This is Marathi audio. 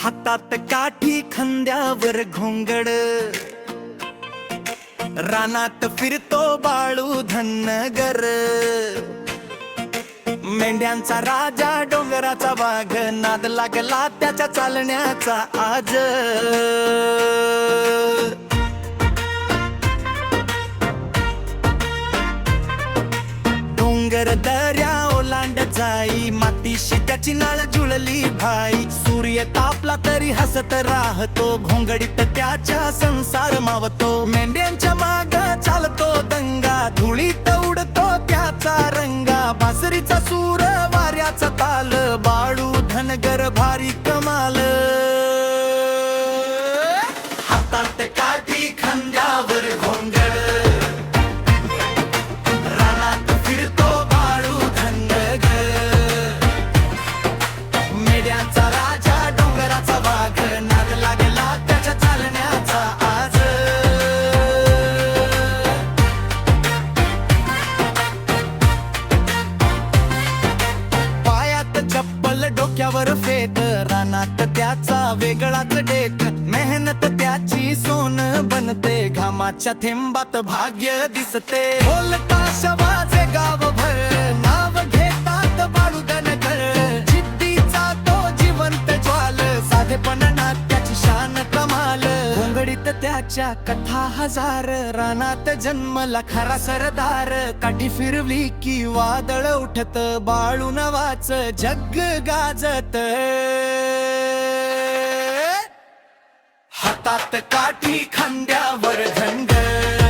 हातात काठी खांद्यावर घोंगड, रानात फिरतो बाळू धनगर. मेंढ्यांचा राजा डोंगराचा वाघ, नाद लागला त्याच्या चालण्याचा आज. डोंगर दर्या ओलांड जाई, मातीशी त्याची नाळ जुळली भाई. सूर्य तापला तरी हसत राहतो, घोंगडीत त्याच्या संसार मावतो. मेंढ्यांच्या माग चालतो दंगा, धुळीत उडतो त्याचा रंगा. बासरीचा सूर वाऱ्याचा ताल, बाळू धनगर भारी कमाल. हातात काठी खांद्यावर घोंगड, रानात फिरतो बाळू धनगर. मेंढ्यांचा राजा डोंगराचा वाघ, नाद लागला त्याच्या चालण्याचा आज. पायात चप्पल डोक्यावर फेट, रानात त्याचा वेगळाच डेट. मेहनत त्याची सोन बनते, घामाच्या थेंबात भाग्य दिसते. बोलता शवाचे गावभर, नाव घेतात बाळू धनगर. जिद्दीचा तो जिवंत ज्वाल, साधेपणात त्याची शान कमाल. घोंगडीत त्याच्या कथा हजार, रानात जन्मला खरा सरदार. काठी फिरवली की वादळ उठत, बाळू नावाच जग गाजत. हातात काठी खांद्यावर धनगर,